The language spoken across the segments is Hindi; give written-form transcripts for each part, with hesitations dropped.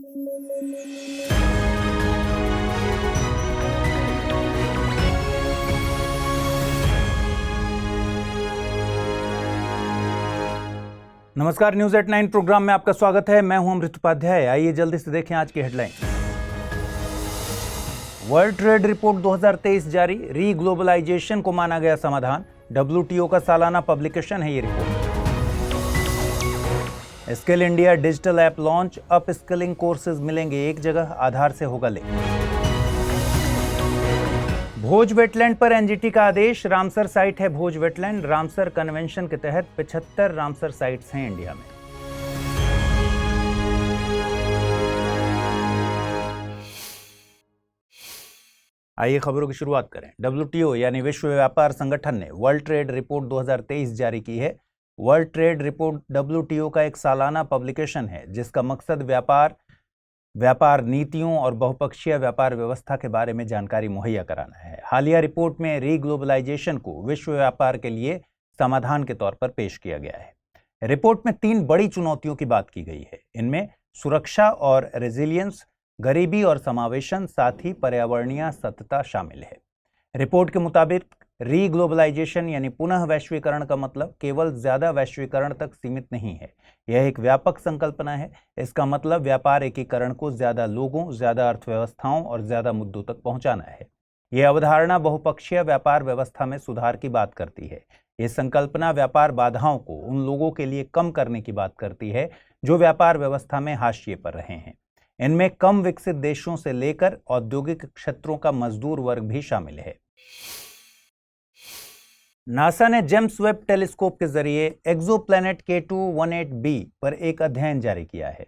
नमस्कार, न्यूज एट 9 प्रोग्राम में आपका स्वागत है। मैं हूं अमृत उपाध्याय। आइए जल्दी से देखें आज की हेडलाइन। वर्ल्ड ट्रेड रिपोर्ट 2023 जारी, रीग्लोबलाइजेशन को माना गया समाधान। WTO का सालाना पब्लिकेशन है ये report. Skill India digital app launch, up skilling courses मिलेंगे एक जगह, आधार से होगा लिंक। भोज वेटलैंड पर एनजीटी का आदेश, रामसर साइट है भोज वेटलैंड। रामसर कन्वेंशन के तहत 75 रामसर साइट्स हैं इंडिया में। आइए खबरों की शुरुआत करें। WTO यानी विश्व व्यापार संगठन ने वर्ल्ड ट्रेड रिपोर्ट 2023 जारी की है। वर्ल्ड ट्रेड रिपोर्ट WTO का एक सालाना पब्लिकेशन है जिसका मकसद व्यापार नीतियों और बहुपक्षीय व्यापार व्यवस्था के बारे में जानकारी मुहैया कराना है। हालिया रिपोर्ट में रीग्लोबलाइजेशन को विश्व व्यापार के लिए समाधान के तौर पर पेश किया गया है। रिपोर्ट में 3 बड़ी चुनौतियों की बात की गई है। इनमें सुरक्षा और रेजिलियंस, गरीबी और समावेशन, साथ ही पर्यावरणीय सतत शामिल है। रिपोर्ट के मुताबिक रीग्लोबलाइजेशन यानी पुनः वैश्वीकरण का मतलब केवल ज्यादा वैश्वीकरण तक सीमित नहीं है। यह एक व्यापक संकल्पना है। इसका मतलब व्यापार एकीकरण को ज्यादा लोगों, ज्यादा अर्थव्यवस्थाओं और ज्यादा मुद्दों तक पहुंचाना है। यह अवधारणा बहुपक्षीय व्यापार व्यवस्था में सुधार की बात करती है। यह संकल्पना व्यापार बाधाओं को उन लोगों के लिए कम करने की बात करती है जो व्यापार व्यवस्था में हाशिए पर रहे हैं। इनमें कम विकसित देशों से लेकर औद्योगिक क्षेत्रों का मजदूर वर्ग भी शामिल है। नासा ने जेम्स वेब टेलीस्कोप के जरिए एक्सोप्लैनेट K2-18b पर एक अध्ययन जारी किया है।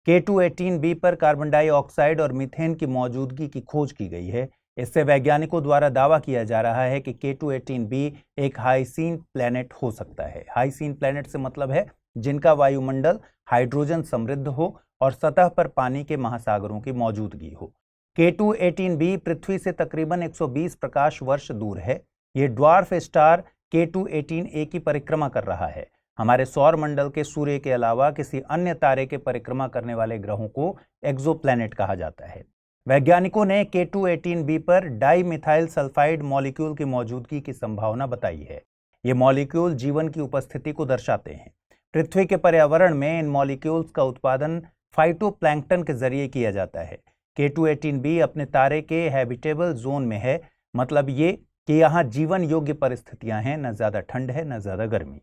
K2-18b पर कार्बन डाइऑक्साइड और मीथेन की मौजूदगी की खोज की गई है। इससे वैज्ञानिकों द्वारा दावा किया जा रहा है कि K2-18b एक हाइसीन प्लैनेट हो सकता है। हाइसीन प्लैनेट से मतलब है जिनका वायुमंडल हाइड्रोजन समृद्ध हो और सतह पर पानी के महासागरों की मौजूदगी हो। K2-18b पृथ्वी से तकरीबन 120 प्रकाश वर्ष दूर है। ये ड्वार्फ स्टार K2-18a की परिक्रमा कर रहा है। हमारे सौर मंडल के सूर्य के अलावा किसी अन्य तारे के परिक्रमा करने वाले ग्रहों को एक्सोप्लैनेट कहा जाता है। वैज्ञानिकों ने K2-18b पर डाई मिथाइल सल्फाइड मॉलिक्यूल की मौजूदगी की संभावना बताई है। ये मॉलिक्यूल जीवन की उपस्थिति को दर्शाते हैं। पृथ्वी के पर्यावरण में इन मॉलिक्यूल्स का उत्पादन फाइटोप्लैंक्टन के जरिए किया जाता है। K2-18b अपने तारे के हैबिटेबल जोन में है, मतलब ये कि यहाँ जीवन योग्य परिस्थितियां हैं, न ज्यादा ठंड है न ज्यादा गर्मी।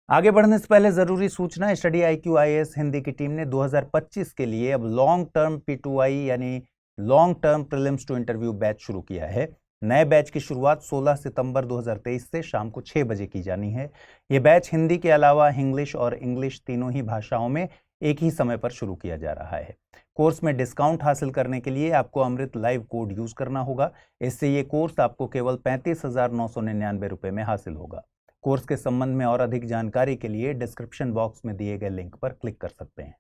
आगे बढ़ने से पहले जरूरी सूचना, स्टडी IQ IAS हिंदी की टीम ने 2025 के लिए अब लॉन्ग टर्म P2I यानी long term prelims to interview batch शुरू किया है। नए बैच की शुरुआत 16 सितंबर 2023 से शाम को 6 बजे की जानी है। यह बैच हिंदी के अलावा इंग्लिश और इंग्लिश तीनों ही भाषाओं में एक ही समय पर शुरू किया जा रहा है। कोर्स में डिस्काउंट हासिल करने के लिए आपको अमृत लाइव कोड यूज करना होगा। इससे ये कोर्स आपको केवल 35,999 रुपए में हासिल होगा। कोर्स के संबंध में और अधिक जानकारी के लिए डिस्क्रिप्शन बॉक्स में दिए गए लिंक पर क्लिक कर सकते हैं।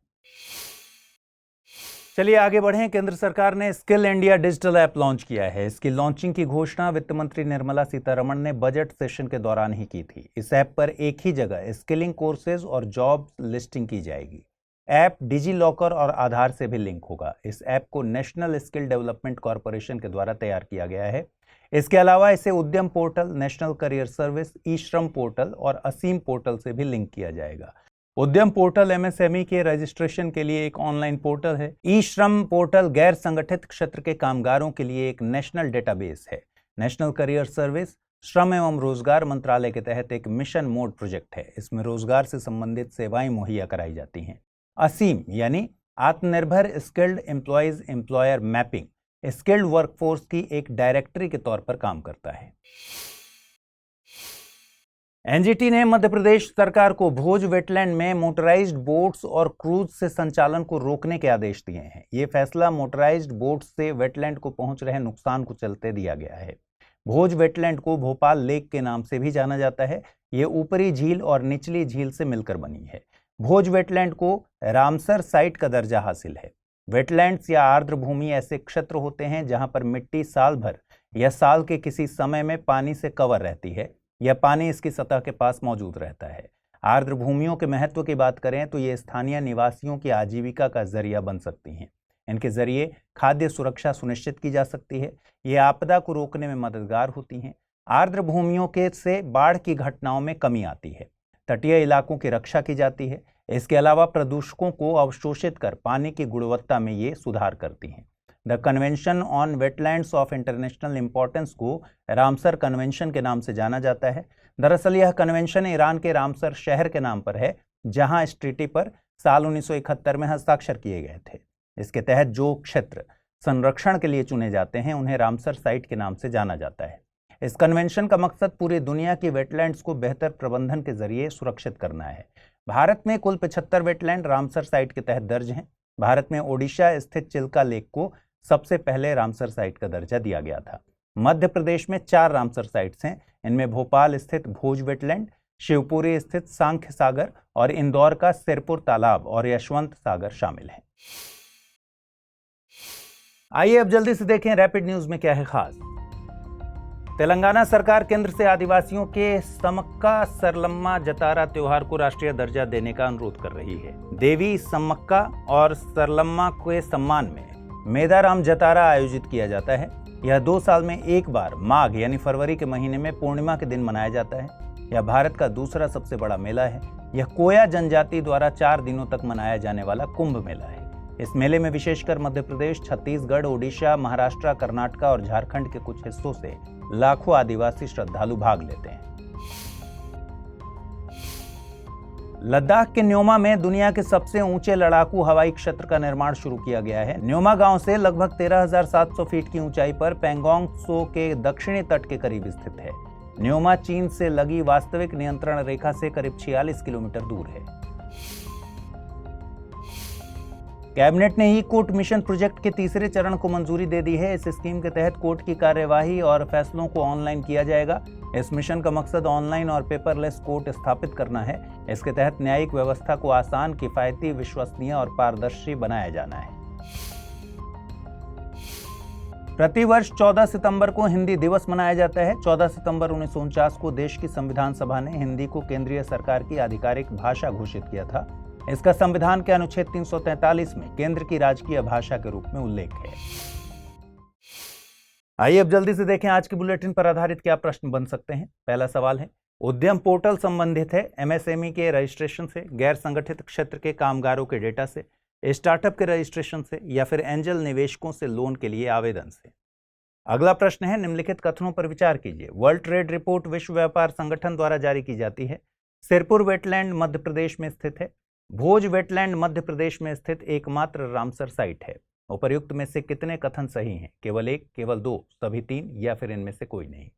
चलिए आगे बढ़ें। केंद्र सरकार ने skill India digital app launch किया है। इसकी लॉन्चिंग की घोषणा वित्त मंत्री निर्मला सीतारमण ने बजट सेशन के दौरान ही की थी। इस ऐप पर एक ही जगह स्किलिंग कोर्सेज और जॉब लिस्टिंग की जाएगी। ऐप डिजी लॉकर और आधार से भी लिंक होगा। इस ऐप को नेशनल स्किल डेवलपमेंट कॉरपोरेशन के द्वारा तैयार किया गया है। इसके अलावा इसे उद्यम पोर्टल, नेशनल करियर सर्विस, ई श्रम पोर्टल और असीम पोर्टल से भी लिंक किया जाएगा। उद्यम पोर्टल MSME के रजिस्ट्रेशन के लिए एक ऑनलाइन पोर्टल है। ई श्रम पोर्टल गैर संगठित क्षेत्र के कामगारों के लिए एक नेशनल डेटाबेस है। नेशनल करियर सर्विस श्रम एवं रोजगार मंत्रालय के तहत एक मिशन मोड प्रोजेक्ट है। इसमें रोजगार से संबंधित सेवाएं मुहैया कराई जाती हैं। असीम यानी आत्मनिर्भर skilled employees employer mapping skilled workforce की एक डायरेक्टरी के तौर पर काम करता है। एनजीटी ने मध्य प्रदेश सरकार को भोज वेटलैंड में मोटराइज्ड बोट्स और क्रूज से संचालन को रोकने के आदेश दिए हैं। ये फैसला मोटराइज्ड बोट्स से वेटलैंड को पहुंच रहे नुकसान को चलते दिया गया है। भोज वेटलैंड को भोपाल लेक के नाम से भी जाना जाता है। ये ऊपरी झील और निचली झील से मिलकर बनी है। भोज वेटलैंड को रामसर साइट का दर्जा हासिल है। वेटलैंड्स या आर्द्र भूमि ऐसे क्षेत्र होते हैं जहां पर मिट्टी साल भर या साल के किसी समय में पानी से कवर रहती है या पानी इसकी सतह के पास मौजूद रहता है। आर्द्र भूमियों के महत्व की बात करें तो ये स्थानीय निवासियों की आजीविका का जरिया बन सकती हैं। इनके जरिए खाद्य सुरक्षा सुनिश्चित की जा सकती है। ये आपदा को रोकने में मददगार होती हैं। आर्द्र भूमियों के से बाढ़ की घटनाओं में कमी आती है। तटीय इलाकों की रक्षा की जाती है। इसके अलावा प्रदूषकों को अवशोषित कर पानी की गुणवत्ता में ये सुधार करती हैं। The convention on wetlands of international importance को रामसर कन्वेंशन के नाम से जाना जाता है। दरअसल यह कन्वेंशन ईरान के रामसर शहर के नाम पर है, जहां इस ट्रीटी पर साल 1971 में हस्ताक्षर किए गए थे। इसके तहत जो क्षेत्र संरक्षण के लिए चुने जाते हैं उन्हें रामसर साइट के नाम से जाना जाता है। इस कन्वेंशन का मकसद पूरी दुनिया की वेटलैंड्स को बेहतर प्रबंधन के जरिए सुरक्षित करना है। भारत में कुल 75 वेटलैंड रामसर साइट के तहत दर्ज हैं। भारत में ओडिशा स्थित चिल्का लेक को सबसे पहले रामसर साइट का दर्जा दिया गया था। मध्य प्रदेश में 4 रामसर साइट्स हैं। इनमें भोपाल स्थित भोज वेटलैंड, शिवपुरी स्थित सांख्य सागर और इंदौर का सिरपुर तालाब और यशवंत सागर शामिल हैं। आइए अब जल्दी से देखें रैपिड न्यूज में क्या है खास। तेलंगाना सरकार केंद्र से आदिवासियों के सम्मक्का सरलम्मा जतारा त्योहार को राष्ट्रीय दर्जा देने का अनुरोध कर रही है। देवी सम्मक्का और सरलम्मा के सम्मान में मेदाराम जतारा आयोजित किया जाता है। यह 2 साल में एक बार माघ यानी फरवरी के महीने में पूर्णिमा के दिन मनाया जाता है। यह भारत का दूसरा सबसे बड़ा मेला है। यह कोया जनजाति द्वारा 4 दिनों तक मनाया जाने वाला कुंभ मेला है। इस मेले में विशेषकर मध्य प्रदेश, छत्तीसगढ़, ओडिशा, महाराष्ट्र, कर्नाटक और झारखंड के कुछ हिस्सों से लाखों आदिवासी श्रद्धालु भाग लेते हैं। लद्दाख के न्योमा में दुनिया के सबसे ऊंचे लड़ाकू हवाई क्षेत्र का निर्माण शुरू किया गया है। न्योमा गांव से लगभग 13,700 फीट की ऊंचाई पर पैंगोंग त्सो के दक्षिणी तट के करीब स्थित है। न्योमा चीन से लगी वास्तविक नियंत्रण रेखा से करीब 46 किलोमीटर दूर है। कैबिनेट ने ई कोर्ट मिशन प्रोजेक्ट के तीसरे चरण को मंजूरी दे दी है। इस स्कीम के तहत कोर्ट की कार्यवाही और फैसलों को ऑनलाइन किया जाएगा। इस मिशन का मकसद ऑनलाइन और पेपरलेस कोर्ट स्थापित करना है। इसके तहत न्यायिक व्यवस्था को आसान, किफायती, विश्वसनीय और पारदर्शी बनाया जाना है। प्रतिवर्ष 14 सितंबर को हिंदी दिवस मनाया जाता है। 14 सितंबर 1949 को देश की संविधान सभा ने हिंदी को केंद्रीय सरकार की आधिकारिक भाषा घोषित किया था। इसका संविधान के अनुच्छेद 343 में केंद्र की राजकीय भाषा के रूप में उल्लेख है। आइए अब जल्दी से देखें आज के बुलेटिन पर आधारित क्या प्रश्न बन सकते हैं। पहला सवाल है, उद्यम पोर्टल संबंधित है एमएसएमई के रजिस्ट्रेशन से, गैर संगठित क्षेत्र के कामगारों के डेटा से, स्टार्टअप के रजिस्ट्रेशन से या फिर एंजल निवेशकों से लोन के लिए आवेदन से। अगला प्रश्न है, निम्नलिखित कथनों पर विचार कीजिए। वर्ल्ड ट्रेड रिपोर्ट विश्व व्यापार संगठन द्वारा जारी की जाती है। सिरपुर वेटलैंड मध्य प्रदेश में स्थित है। भोज वेटलैंड मध्य प्रदेश में स्थित एकमात्र रामसर साइट है। उपर्युक्त में से कितने कथन सही हैं? केवल 1, केवल 2, सभी 3 या फिर इनमें से कोई नहीं।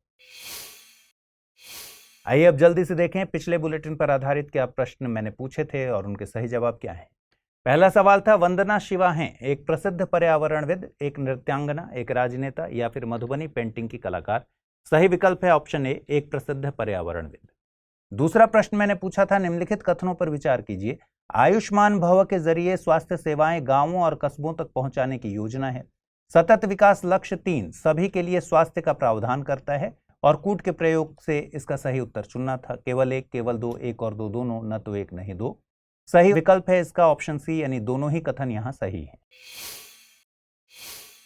आइए अब जल्दी से देखें पिछले बुलेटिन पर आधारित क्या प्रश्न मैंने पूछे थे और उनके सही जवाब क्या हैं। पहला सवाल था, वंदना शिवा हैं एक प्रसिद्ध पर्यावरणविद, एक नृत्यांगना, एक राजनेता या फिर मधुबनी पेंटिंग की कलाकार। सही विकल्प है ऑप्शन ए, एक प्रसिद्ध पर्यावरणविद। दूसरा प्रश्न मैंने पूछा था, निम्नलिखित कथनों पर विचार कीजिए। आयुष्मान भव के जरिए स्वास्थ्य सेवाएं गांवों और कस्बों तक पहुंचाने की योजना है। सतत विकास लक्ष्य 3 सभी के लिए स्वास्थ्य का प्रावधान करता है और कूट के प्रयोग से इसका सही उत्तर चुनना था। केवल 1, केवल 2, 1 और 2 दोनों, न तो 1 नहीं 2। सही विकल्प है इसका ऑप्शन सी, यानी दोनों ही कथन यहां सही है।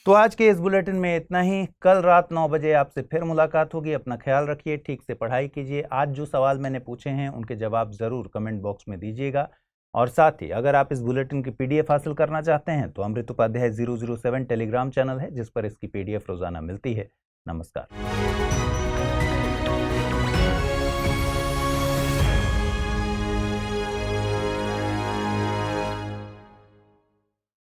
तो आज के इस बुलेटिन में इतना ही। कल रात 9 बजे आपसे फिर मुलाकात होगी। अपना ख्याल रखिए, ठीक से पढ़ाई कीजिए। आज जो सवाल मैंने पूछे हैं उनके जवाब जरूर कमेंट बॉक्स में दीजिएगा। और साथ ही अगर आप इस बुलेटिन की पीडीएफ हासिल करना चाहते हैं तो अमृत उपाध्याय 007 टेलीग्राम चैनल है जिस पर इसकी पीडीएफ रोजाना मिलती है। नमस्कार।